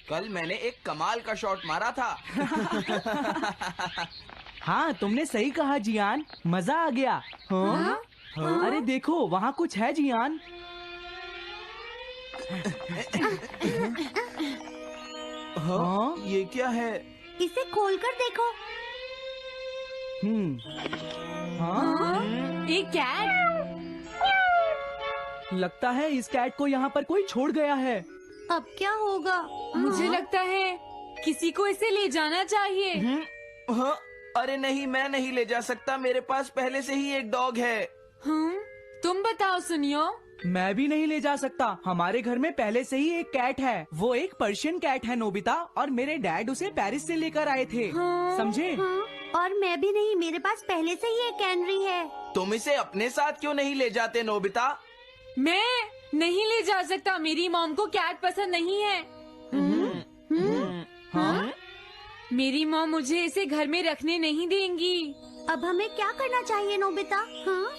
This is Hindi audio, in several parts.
कल मैंने एक कमाल का शॉट मारा था। हाँ, तुमने सही कहा जियान, मजा आ गया। हाँ? अरे देखो, वहाँ कुछ है जियान। हाँ? ये क्या है? इसे खोलकर देखो। हाँ? एक कैट। लगता है इस कैट को यहाँ पर कोई छोड़ गया है। अब क्या होगा? मुझे लगता है किसी को इसे ले जाना चाहिए। हाँ? अरे नहीं, मैं नहीं ले जा सकता, मेरे पास पहले से ही एक डॉग है। तुम बताओ सुनियो। मैं भी नहीं ले जा सकता, हमारे घर में पहले से ही एक कैट है। वो एक पर्शियन कैट है नोबिता, और मेरे डैड उसे पेरिस से लेकर आए थे। समझे? और मैं भी नहीं, मेरे पास पहले से ही एक कैनरी है। तुम इसे अपने साथ क्यों नहीं ले जाते नोबिता? मैं नहीं ले जा सकता, मेरी मॉम को कैट पसंद नहीं है। हाँ? मेरी मॉम मुझे इसे घर में रखने नहीं देंगी। अब हमें क्या करना चाहिए नोबिता? हाँ?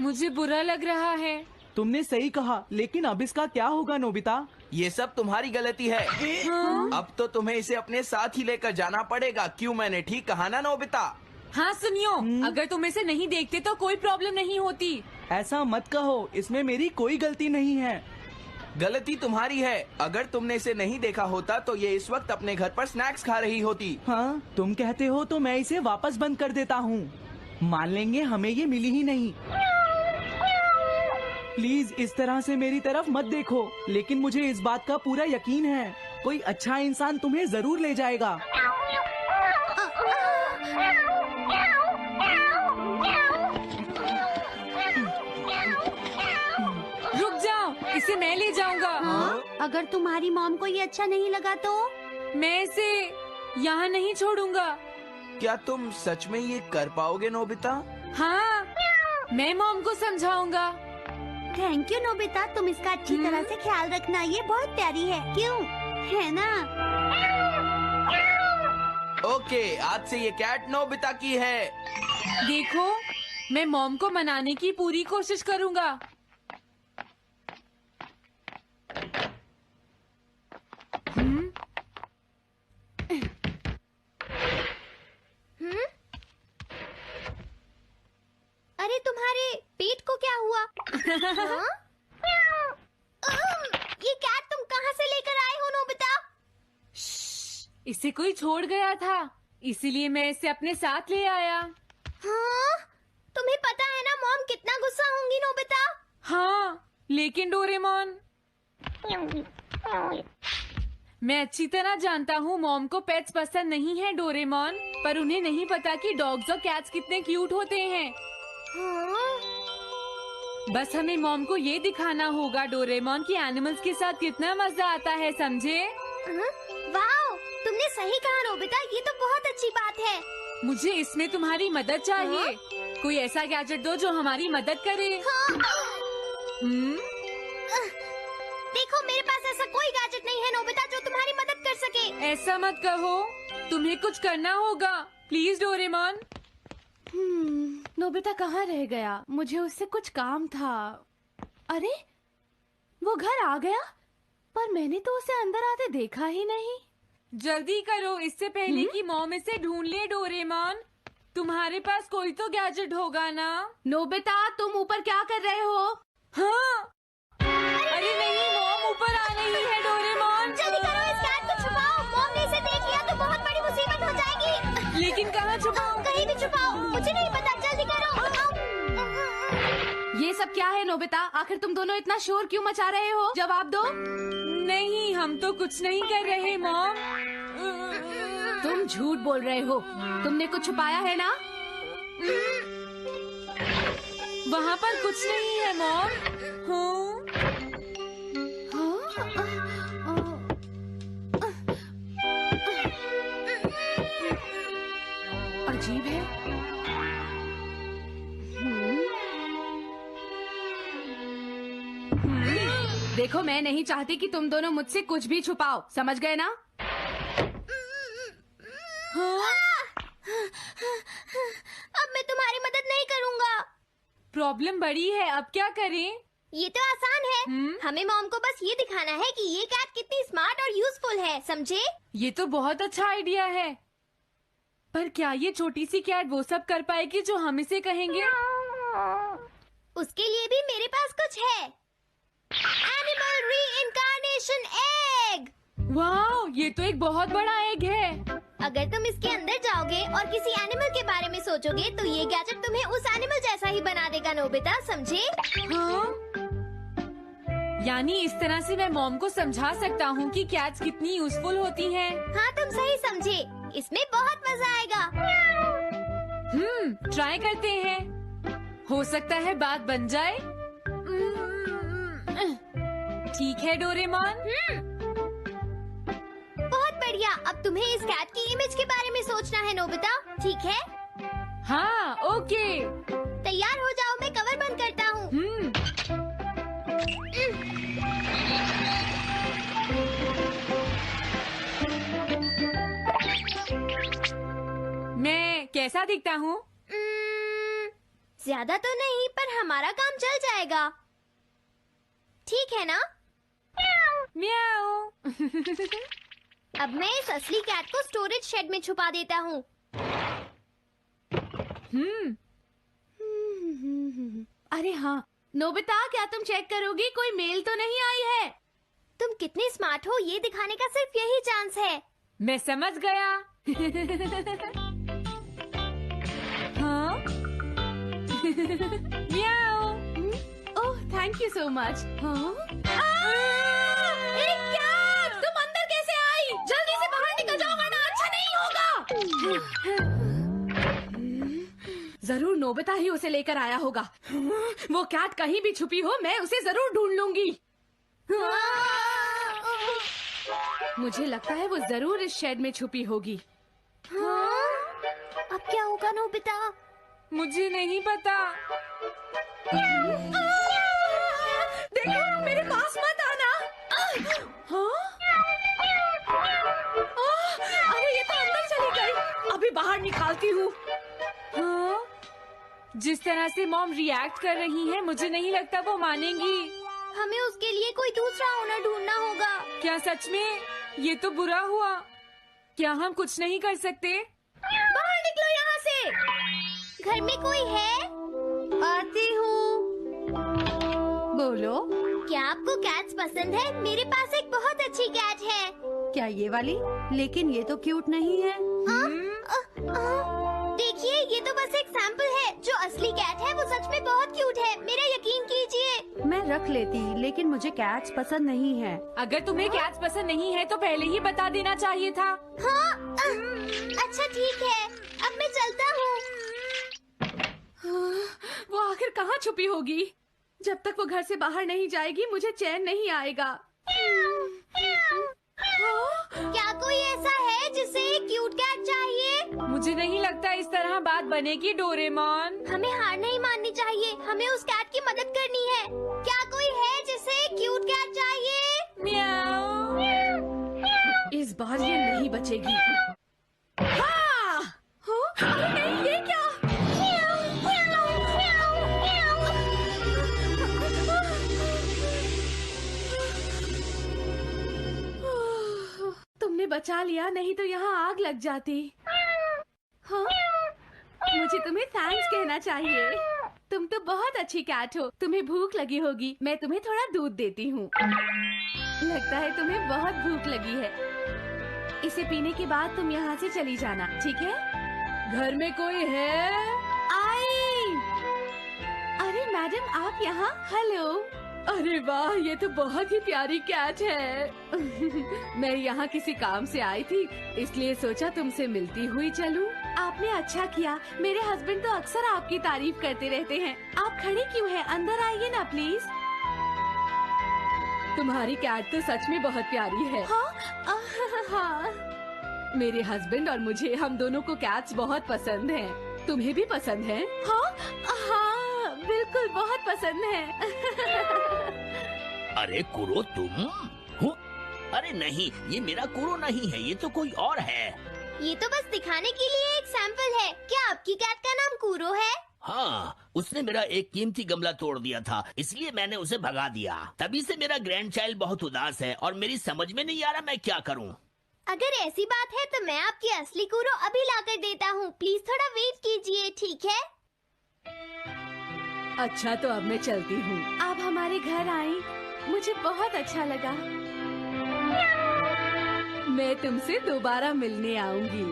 मुझे बुरा लग रहा है। तुमने सही कहा, लेकिन अब इसका क्या होगा नोबिता? ये सब तुम्हारी गलती है। अब तो तुम्हें इसे अपने साथ ही लेकर जाना पड़ेगा। क्यों, मैंने ठीक कहा ना नोबिता? हाँ सुनियो, अगर तुम इसे नहीं देखते तो कोई प्रॉब्लम नहीं होती। ऐसा मत कहो, इसमें मेरी कोई गलती नहीं है। गलती तुम्हारी है। अगर तुमने इसे नहीं देखा होता तो ये इस वक्त अपने घर पर स्नैक्स खा रही होती। हाँ, तुम कहते हो तो मैं इसे वापस बंद कर देता हूँ। मान लेंगे हमें ये मिली ही नहीं। प्लीज इस तरह से मेरी तरफ मत देखो, लेकिन मुझे इस बात का पूरा यकीन है, कोई अच्छा इंसान तुम्हें जरूर ले जाएगा। रुक जाओ, इसे मैं ले जाऊंगा। अगर तुम्हारी मॉम को ये अच्छा नहीं लगा तो? मैं इसे यहाँ नहीं छोड़ूंगा। क्या तुम सच में ये कर पाओगे नोबिता? हाँ, मैं मॉम को समझाऊंगा। थैंक यू नोबिता, तुम इसका अच्छी तरह से ख्याल रखना, ये बहुत प्यारी है। क्यों, है ना? ओके, आज से ये कैट नोबिता की है। देखो, मैं मॉम को मनाने की पूरी कोशिश करूंगा। अरे तुम्हारे पेट को क्या हुआ? हाँ? ये कैट तुम कहाँ से लेकर आए हो नोबिता? इसे कोई छोड़ गया था, इसीलिए मैं इसे अपने साथ ले आया। हाँ? तुम्हें पता है ना मॉम कितना गुस्सा होंगी नोबिता? हाँ, लेकिन डोरेमोन, मैं अच्छी तरह जानता हूँ मॉम को पेट्स पसंद नहीं है डोरेमोन, पर उन्हें नहीं पता कि डॉग्स और कैट्स कितने क्यूट होते हैं। हाँ? बस हमें मॉम को ये दिखाना होगा डोरेमोन कि एनिमल्स के साथ कितना मजा आता है, समझे? वाओ, तुमने सही कहा नोबिता, ये तो बहुत अच्छी बात है। मुझे इसमें तुम्हारी मदद चाहिए। कोई ऐसा गैजेट दो जो हमारी मदद करे। देखो, मेरे पास ऐसा कोई गैजेट नहीं है नोबिता जो तुम्हारी मदद कर सके। ऐसा मत कहो, तुम्हें कुछ करना होगा, प्लीज डोरेमोन। नोबिता कहाँ रह गया? मुझे उससे कुछ काम था। अरे, वो घर आ गया, पर मैंने तो उसे अंदर आते देखा ही नहीं। जल्दी करो, इससे पहले कि मॉम इसे ढूंढ ले डोरेमोन। तुम्हारे पास कोई तो गैजेट होगा ना? नोबिता, तुम ऊपर क्या कर रहे हो? हाँ, अरे नहीं, मॉम ऊपर आ रही है डोरेमोन। जल्दी करो, इस कैट को छुपाओ। मॉम ने इसे देख लिया तो बहुत बड़ी मुसीबत हो जाएगी। लेकिन कहाँ छुपाऊं? कहीं भी छुपाओ, मुझे नहीं पता, जल्दी करो। ये सब क्या है नोबिता? आखिर तुम दोनों इतना शोर क्यों मचा रहे हो? जवाब दो। नहीं, हम तो कुछ नहीं कर रहे मॉम। तुम झूठ बोल रहे हो, तुमने कुछ छुपाया है ना? वहाँ पर कुछ नहीं है मॉम। अजीब है। देखो, मैं नहीं चाहती कि तुम दोनों मुझसे कुछ भी छुपाओ, समझ गए ना? अब मैं तुम्हारी मदद नहीं करूँगा। प्रॉब्लम बड़ी है, अब क्या करें? ये तो आसान है। हमें मॉम को बस ये दिखाना है कि ये कैट कितनी स्मार्ट और यूजफुल है, समझे? ये तो बहुत अच्छा आइडिया है, पर क्या ये छोटी सी कैट वो सब कर पाएगी जो हम इसे कहेंगे? उसके लिए भी मेरे पास कुछ है। Animal reincarnation egg. वाह, ये तो एक बहुत बड़ा एग है। अगर तुम इसके अंदर जाओगे और किसी एनिमल के बारे में सोचोगे तो ये गैजेट तुम्हें उस एनिमल जैसा ही बना देगा, नोबिता, समझे? हाँ? यानी इस तरह से मैं मॉम को समझा सकता हूँ कि कैट्स कितनी यूजफुल होती हैं। हाँ, तुम सही समझे। इसमें बहुत मजा आएगा। ट्राई करते हैं। हो सकता है बात बन जाए। ठीक है डोरेमोन। बहुत बढ़िया। अब तुम्हें इस कैट की इमेज के बारे में सोचना है, नोबिता, ठीक है? हाँ, ओके। तैयार हो जाओ, मैं कवर बंद करता हूँ। मैं कैसा दिखता हूँ? ज्यादा तो नहीं, पर हमारा काम चल जाएगा, ठीक है ना? म्याऊ। अब मैं इस असली कैट को स्टोरेज शेड में छुपा देता हूँ। अरे हाँ, नोबिता, क्या तुम चेक करोगी कोई मेल तो नहीं आई है? तुम कितने स्मार्ट हो ये दिखाने का सिर्फ यही चांस है। मैं समझ गया। हाँ? म्याऊ। ओह, थैंक यू सो मच। हाँ? तुम अंदर कैसे आई? जल्दी से बाहर निकल जाओ वरना अच्छा नहीं होगा। जरूर नोबिता ही उसे लेकर आया होगा। वो कैट कहीं भी छुपी हो, मैं उसे जरूर ढूंढ लूंगी। मुझे लगता है वो जरूर इस शेड में छुपी होगी। अब क्या होगा, नोबिता? मुझे नहीं पता। देखो, मेरे पास मत आना। हाँ? अरे ये तो अंदर चली गई। अभी बाहर निकालती हूँ। हाँ? जिस तरह से मॉम रिएक्ट कर रही है, मुझे नहीं लगता वो मानेंगी। हमें उसके लिए कोई दूसरा ओनर ढूंढना होगा। क्या सच में? ये तो बुरा हुआ। क्या हम कुछ नहीं कर सकते? बाहर निकलो यहाँ से। घर में कोई है? आती हूँ। बोलो, क्या आपको कैट्स पसंद है? मेरे पास एक बहुत अच्छी कैट है। क्या ये वाली? लेकिन ये तो क्यूट नहीं है। देखिए, ये तो बस एक सैंपल है। जो असली कैट है वो सच में बहुत क्यूट है, मेरा यकीन कीजिए। मैं रख लेती, लेकिन मुझे कैट्स पसंद नहीं है। अगर तुम्हें कैट्स पसंद नहीं है तो पहले ही बता देना चाहिए था। हाँ, अच्छा ठीक है, अब मैं चलता हूँ। वो आखिर कहाँ छुपी होगी? जब तक वो घर से बाहर नहीं जाएगी मुझे चैन नहीं आएगा। क्या कोई ऐसा है जिसे एक क्यूट कैट चाहिए? मुझे नहीं लगता इस तरह बात बनेगी डोरेमोन। हमें हार नहीं माननी चाहिए, हमें उस कैट की मदद करनी है। क्या कोई है जिसे एक क्यूट कैट चाहिए? म्याऊ। इस बार ये नहीं बचेगी। हाँ! अरे नहीं, ये क्या? तुमने बचा लिया, नहीं तो यहाँ आग लग जाती। हाँ? मुझे तुम्हें थैंक्स कहना चाहिए। तुम तो बहुत अच्छी कैट हो। तुम्हें भूख लगी होगी, मैं तुम्हें थोड़ा दूध देती हूँ। लगता है तुम्हें बहुत भूख लगी है। इसे पीने के बाद तुम यहाँ से चली जाना, ठीक है? घर में कोई है? आई! अरे मैडम, आप यहाँ? हेलो। अरे वाह, ये तो बहुत ही प्यारी कैट है। मैं यहाँ किसी काम से आई थी, इसलिए सोचा तुमसे मिलती हुई चलूं। आपने अच्छा किया। मेरे हस्बैंड तो अक्सर आपकी तारीफ करते रहते हैं। आप खड़े क्यों हैं? अंदर आइए ना प्लीज। तुम्हारी कैट तो सच में बहुत प्यारी है। हाँ? हाँ। मेरे हस्बैंड और मुझे, हम दोनों को कैट्स बहुत पसंद हैं। तुम्हें भी पसंद है? हाँ, हाँ, बिल्कुल बहुत पसंद है। अरे कुरो, तुम हो? अरे नहीं, ये मेरा कुरो नहीं है, ये तो कोई और है। ये तो बस दिखाने के लिए एक सैंपल है। क्या आपकी कैट का नाम कूरो है? हाँ, उसने मेरा एक कीमती गमला तोड़ दिया था, इसलिए मैंने उसे भगा दिया। तभी से मेरा ग्रैंड चाइल्ड बहुत उदास है और मेरी समझ में नहीं आ रहा मैं क्या करूं। अगर ऐसी बात है तो मैं आपकी असली कूरो अभी लाकर देता हूँ। प्लीज थोड़ा वेट कीजिए, ठीक है? अच्छा तो अब मैं चलती हूँ। आप हमारे घर आई, मुझे बहुत अच्छा लगा। मैं तुमसे दोबारा मिलने आऊंगी।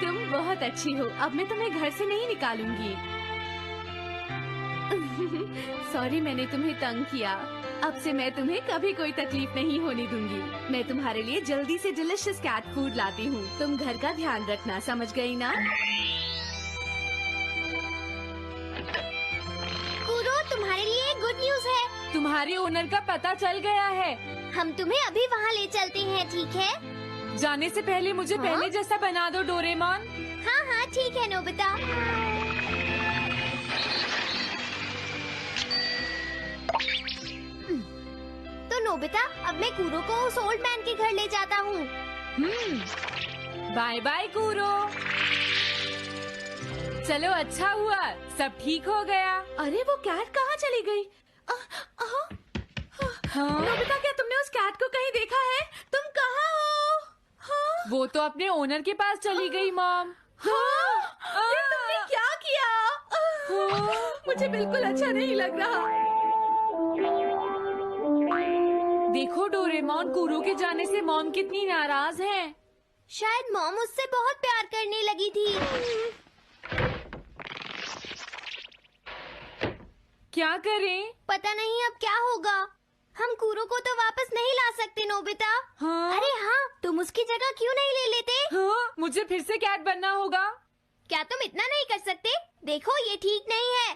तुम बहुत अच्छी हो। अब मैं तुम्हें घर से नहीं निकालूंगी। सॉरी मैंने तुम्हें तंग किया। अब से मैं तुम्हें कभी कोई तकलीफ नहीं होने दूंगी। मैं तुम्हारे लिए जल्दी से डिलिशियस कैट फूड लाती हूँ। तुम घर का ध्यान रखना, समझ गई ना? कूरो, तुम्हारे लिए गुड न्यूज है। तुम्हारे ओनर का पता चल गया है। हम तुम्हें अभी वहाँ ले चलते हैं, ठीक है? जाने से पहले मुझे हाँ? पहले जैसा बना दो डोरेमोन। हाँ हाँ ठीक है नोबिता। तो नोबिता, अब मैं कूरो को उस ओल्ड मैन के घर ले जाता हूँ। बाय बाय कूरो। चलो अच्छा हुआ, सब ठीक हो गया। अरे वो कैट कहाँ चली गई? नोबिता, क्या तुमने उस कैट को कहीं देखा है? तुम कहाँ हो? हाँ? वो तो अपने ओनर के पास चली गई मॉम। हाँ? ये तुमने क्या किया? मुझे बिल्कुल अच्छा नहीं लग रहा। देखो डोरेमोन, कूरो के जाने से मॉम कितनी नाराज हैं। शायद मॉम उससे बहुत प्यार करने लगी थी। क्या करें? पता नहीं अब क्या होगा। हम कूरो को तो वापस नहीं ला सकते नोबिता। हाँ? अरे हाँ, तुम उसकी जगह क्यों नहीं ले लेते? हाँ? मुझे फिर से कैट बनना होगा। क्या तुम इतना नहीं कर सकते? देखो ये ठीक नहीं है।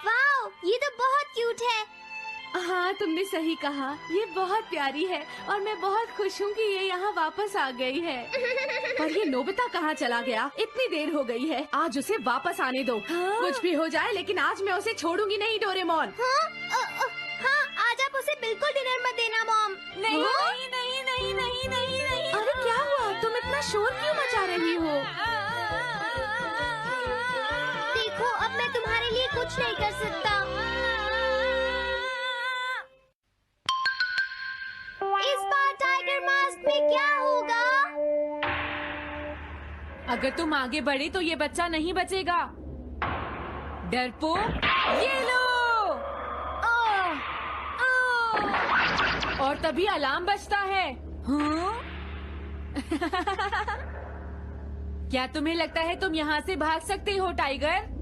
वाओ, ये तो बहुत क्यूट है। हाँ तुमने सही कहा, ये बहुत प्यारी है और मैं बहुत खुश हूँ कि ये यहाँ वापस आ गई है। पर ये नोबिता कहाँ चला गया? इतनी देर हो गई है, आज उसे वापस आने दो। हाँ? कुछ भी हो जाए लेकिन आज मैं उसे छोड़ूंगी नहीं डोरेमोन। हाँ, आज आप उसे बिल्कुल डिनर मत देना मॉम। नहीं हाँ? नहीं नहीं नहीं नहीं नहीं नहीं। अरे क्या हुआ? तुम इतना शोर क्यों मचा रही हो? देखो अब मैं तुम्हारे लिए कुछ नहीं कर सकता। इस बार टाइगर मास्क में क्या होगा? अगर तुम आगे बढ़े तो ये बच्चा नहीं बचेगा। डरपोक, ये लो। और तभी अलार्म बजता है। हाँ? क्या तुम्हें लगता है तुम यहाँ से भाग सकते हो टाइगर?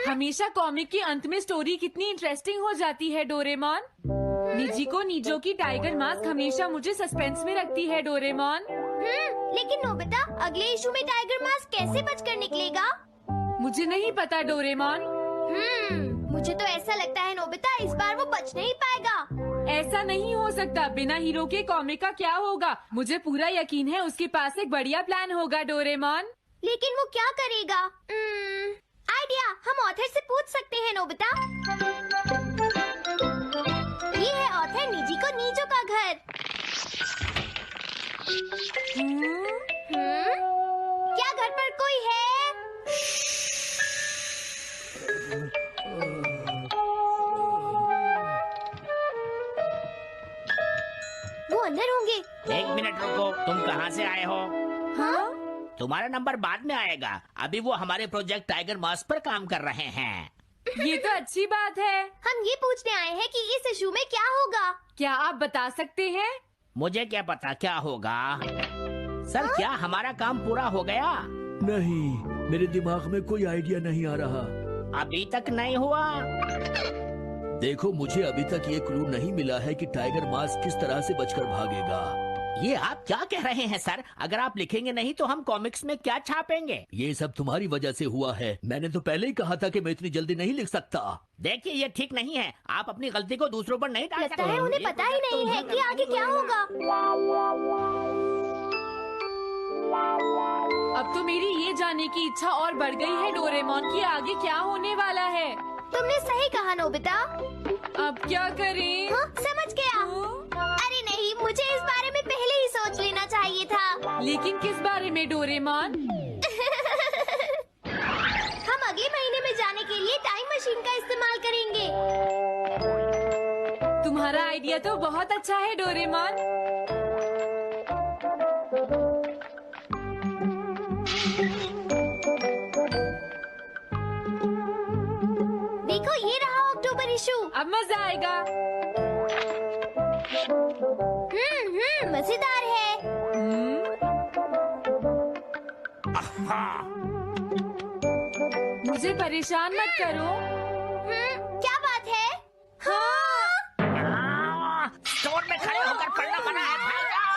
हमेशा कॉमिक के अंत में स्टोरी कितनी इंटरेस्टिंग हो जाती है डोरेमोन। निजी नीजो की टाइगर मास्क हमेशा मुझे सस्पेंस में रखती है डोरेमोन। लेकिन नोबिता, अगले इशू में टाइगर मास्क कैसे बचकर निकलेगा? मुझे नहीं पता डोरेमोन। मुझे तो ऐसा लगता है नोबिता, इस बार वो बच नहीं पाएगा। ऐसा नहीं हो सकता। बिना हीरो के कॉमिक का क्या होगा? मुझे पूरा यकीन है उसके पास एक बढ़िया प्लान होगा डोरेमोन। लेकिन वो क्या करेगा? आइडिया, हम ऑथर से पूछ सकते हैं नोबिता। ये है ऑथर निजी को नीजो का घर। क्या घर पर कोई है? वो अंदर होंगे। एक मिनट रुको, तुम कहाँ से आए हो? हाँ? तुम्हारा नंबर बाद में आएगा। अभी वो हमारे प्रोजेक्ट टाइगर मास्क पर काम कर रहे हैं। ये तो अच्छी बात है। हम ये पूछने आए हैं कि इस इशू में क्या होगा। क्या आप बता सकते हैं? मुझे क्या पता क्या होगा। सर क्या हमारा काम पूरा हो गया? नहीं, मेरे दिमाग में कोई आइडिया नहीं आ रहा। अभी तक नहीं हुआ। देखो, मुझे अभी तक ये क्लू नहीं मिला है कि टाइगर मास्क किस तरह से बचकर भागेगा। ये आप क्या कह रहे हैं सर? अगर आप लिखेंगे नहीं तो हम कॉमिक्स में क्या छापेंगे? ये सब तुम्हारी वजह से हुआ है। मैंने तो पहले ही कहा था कि मैं इतनी जल्दी नहीं लिख सकता। देखिए ये ठीक नहीं है। आप अपनी गलती को दूसरों पर नहीं डाल लगता है उन्हें पता ही नहीं है कि आगे क्या होगा। अब तो मेरी ये जानने की इच्छा और बढ़ गई है डोरेमोन कि आगे क्या होने वाला है। तुमने सही कहा नोबिता। अब क्या करें? हाँ, समझ गया। अरे नहीं, मुझे इस बारे में पहले ही सोच लेना चाहिए था। लेकिन किस बारे में डोरेमोन? हम अगले महीने में जाने के लिए टाइम मशीन का इस्तेमाल करेंगे। तुम्हारा आइडिया तो बहुत अच्छा है डोरेमोन। देखो, ये रहा अक्टूबर इशू। अब मजा आएगा। मजेदार है। मुझे परेशान मत करो। क्या बात है? हाँ। स्टोर में खड़े होकर पढ़ना मना है, भाग जाओ।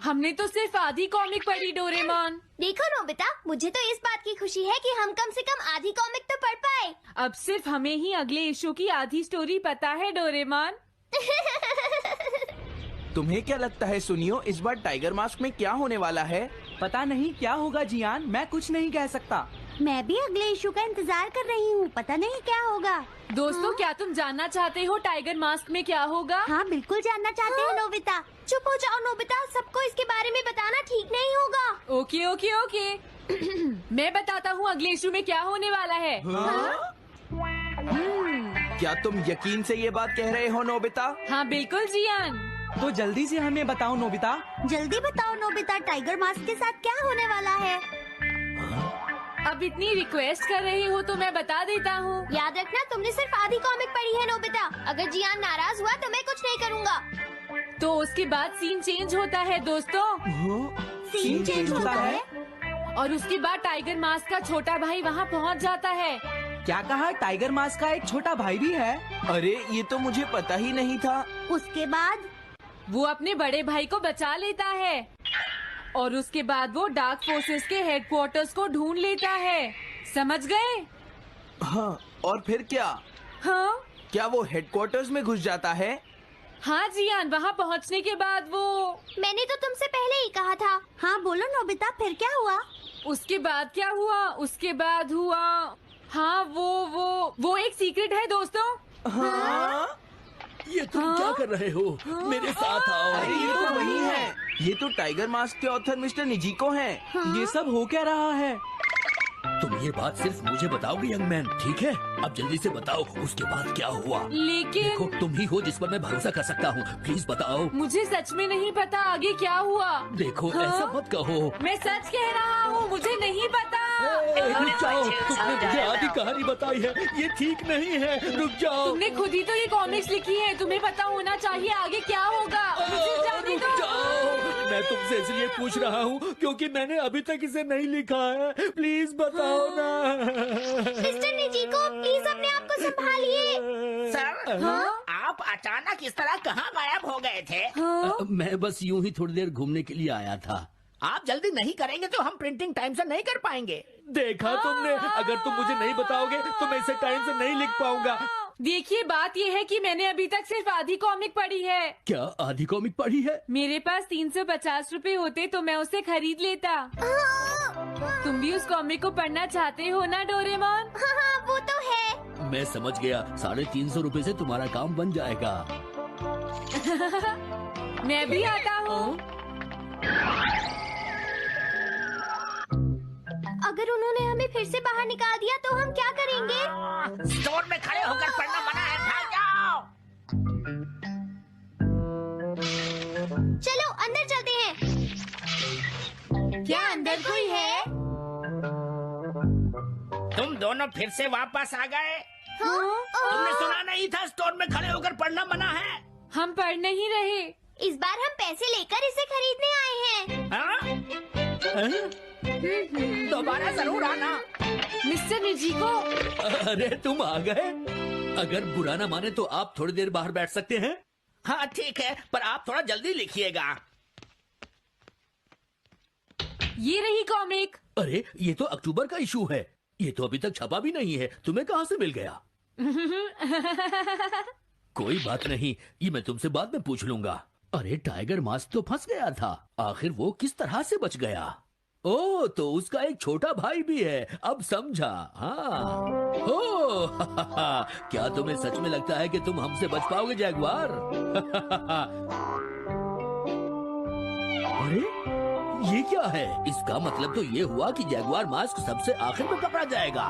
हमने तो सिर्फ आधी कॉमिक पढ़ी डोरेमोन। देखो नोबिता, मुझे तो इस बात की खुशी है कि हम कम से कम आधी कॉमिक तो पढ़ पाए। अब सिर्फ हमें ही अगले इशू की आधी स्टोरी पता है डोरेमोन। तुम्हें क्या लगता है सुनियो, इस बार टाइगर मास्क में क्या होने वाला है? पता नहीं क्या होगा जियान, मैं कुछ नहीं कह सकता। मैं भी अगले इशू का इंतजार कर रही हूँ, पता नहीं क्या होगा। दोस्तों, क्या तुम जानना चाहते हो टाइगर मास्क में क्या होगा? हाँ, बिल्कुल जानना चाहते हैं नोबिता। चुप हो जाओ नोबिता, सबको इसके बारे में बताना ठीक नहीं होगा। Okay okay okay. मैं बताता हूँ अगले इशू में क्या होने वाला है। क्या तुम यकीन से ये बात कह रहे हो नोबिता? हाँ बिल्कुल जियान। तो जल्दी से हमें बताओ नोबिता। जल्दी बताओ नोबिता, टाइगर मास्क के साथ क्या होने वाला है? अब इतनी रिक्वेस्ट कर रही हो तो मैं बता देता हूँ। याद रखना, तुमने सिर्फ आधी कॉमिक पढ़ी है नोबिता। अगर जियान नाराज हुआ तो मैं कुछ नहीं करूँगा। तो उसके बाद सीन चेंज होता है दोस्तों, सीन चेंज होता है? और उसके बाद टाइगर मास्क का छोटा भाई वहाँ पहुँच जाता है। क्या कहा? टाइगर मास्क का एक छोटा भाई भी है? अरे ये तो मुझे पता ही नहीं था। उसके बाद वो अपने बड़े भाई को बचा लेता है और उसके बाद वो डार्क फोर्सेस के हेडक्वार्टर्स को ढूंढ लेता है। समझ गए? हाँ, और फिर क्या? हाँ क्या वो हेडक्वार्टर्स में घुस जाता है? हाँ जियान, वहाँ पहुँचने के बाद वो मैंने तो तुमसे पहले ही कहा था। हाँ बोलो नोबिता, फिर क्या हुआ? उसके बाद क्या हुआ? उसके बाद हुआ, हाँ वो एक सीक्रेट है दोस्तों। हाँ? ये तुम क्या कर रहे हो? मेरे साथ आओ। अरे ये तो वही है, ये तो टाइगर मास्क के ऑथर मिस्टर निजिको हैं। ये सब हो क्या रहा है? तुम ये बात सिर्फ मुझे बताओगे यंग मैन, ठीक है? अब जल्दी से बताओ उसके बाद क्या हुआ। लेकिन देखो, तुम ही हो जिस पर मैं भरोसा कर सकता हूँ, प्लीज बताओ। मुझे सच में नहीं पता आगे क्या हुआ। देखो हाँ? ऐसा मत कहो। मैं सच कह रहा हूँ, मुझे नहीं पता। रुक जाओ, तुमने मुझे आधी कहानी बताई है, ये ठीक नहीं है, रुक जाओ। तुमने खुद ही तो ये कॉमिक्स लिखी है, तुम्हें पता होना चाहिए आगे क्या होगा। मुझे जाने रुक दो। जाओ, मैं तुमसे इसलिए पूछ रहा हूँ क्योंकि मैंने अभी तक इसे नहीं लिखा है, प्लीज बताओ ना। मिस्टर निजिको, प्लीज अपने आप को संभालिए। सर, आप अचानक इस तरह कहाँ गायब हो गए थे? मैं बस यूं ही थोड़ी देर घूमने के लिए आया था। आप जल्दी नहीं करेंगे तो हम प्रिंटिंग टाइम से नहीं कर पाएंगे। देखा तुमने, अगर तुम मुझे नहीं बताओगे तो मैं इसे टाइम से नहीं लिख पाऊंगा। देखिए, बात ये है कि मैंने अभी तक सिर्फ आधी कॉमिक पढ़ी है। क्या आधी कॉमिक पढ़ी है? मेरे पास 350 रुपए होते तो मैं उसे खरीद लेता। तुम भी उस कॉमिक को पढ़ना चाहते हो ना डोरेमोन? हाँ, वो तो है। मैं समझ गया, 350 रुपए से तुम्हारा काम बन जाएगा। मैं भी आता हूँ। अगर उन्होंने हमें फिर से बाहर निकाल दिया तो हम क्या करेंगे? स्टोर में खड़े होकर पढ़ना मना है, भाग जाओ। चलो अंदर चलते हैं। क्या अंदर कोई है? तुम दोनों फिर से वापस आ गए। तुमने सुना नहीं था स्टोर में खड़े होकर पढ़ना मना है? हम पढ़ नहीं रहे। इस बार हम पैसे लेकर इसे खरीदने आए हैं। हाँ? दोबारा जरूर आना। मिस्टर निजिको, अरे तुम आ गए। अगर बुरा ना माने तो आप थोड़ी देर बाहर बैठ सकते हैं। हाँ ठीक है, पर आप थोड़ा जल्दी लिखिएगा। ये रही कॉमिक। अरे ये तो अक्टूबर का इशू है, ये तो अभी तक छपा भी नहीं है, तुम्हें कहाँ से मिल गया? कोई बात नहीं, ये मैं तुमसे बाद में पूछ लूंगा। अरे टाइगर मास्क तो फंस गया था, आखिर वो किस तरह से बच गया? ओ, तो उसका एक छोटा भाई भी है, अब समझा। हाँ, ओ ओह, क्या तुम्हें सच में लगता है कि तुम हमसे बच पाओगे जैगवार? अरे ये क्या है? इसका मतलब तो ये हुआ कि जैगवार मास्क सबसे आखिर में पकड़ा जाएगा।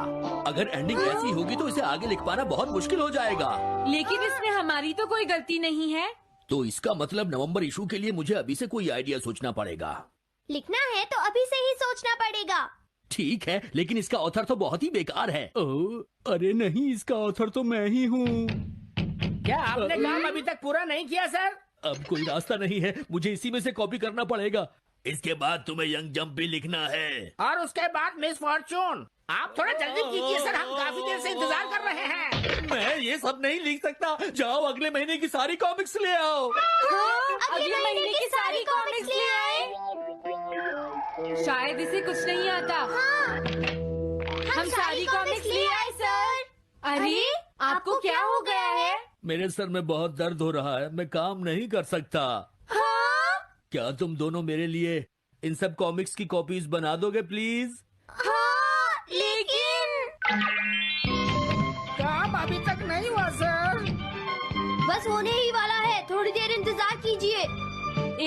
अगर एंडिंग ऐसी होगी तो इसे आगे लिख पाना बहुत मुश्किल हो जाएगा। लेकिन इसमें हमारी तो कोई गलती नहीं है। तो इसका मतलब नवंबर इशू के लिए मुझे अभी से कोई आइडिया सोचना पड़ेगा। लिखना है तो अभी से ही सोचना पड़ेगा। ठीक है, लेकिन इसका ऑथर तो बहुत ही बेकार है। ओह, अरे नहीं, इसका ऑथर तो मैं ही हूँ। क्या आपने काम अभी तक पूरा नहीं किया सर? अब कोई रास्ता नहीं है, मुझे इसी में से कॉपी करना पड़ेगा। इसके बाद तुम्हें यंग जंप भी लिखना है। और उसके बाद मिस फॉर्चून। आप थोड़ा जल्दी कीजिए सर, हम काफी देर से इंतजार कर रहे हैं। मैं ये सब नहीं लिख सकता। जाओ अगले महीने की सारी कॉमिक्स ले आओ। अगले महीने की सारी कॉमिक्स ले आए। शायद इसे कुछ नहीं आता। हम सारी कॉमिक्स ले आए सर। अरे आपको क्या हो गया है? मेरे सर में बहुत दर्द हो रहा है, मैं काम नहीं कर सकता। क्या तुम दोनों मेरे लिए इन सब कॉमिक्स की कॉपीज बना दोगे प्लीज? लेकिन काम अभी तक नहीं हुआ सर। बस होने ही वाला है, थोड़ी देर इंतजार कीजिए।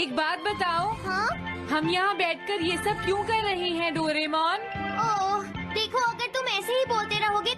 एक बात बताओ, हाँ? हम यहाँ बैठकर ये सब क्यों कर रहे हैं डोरेमोन? ओह, देखो अगर तुम ऐसे ही बोलते रहोगे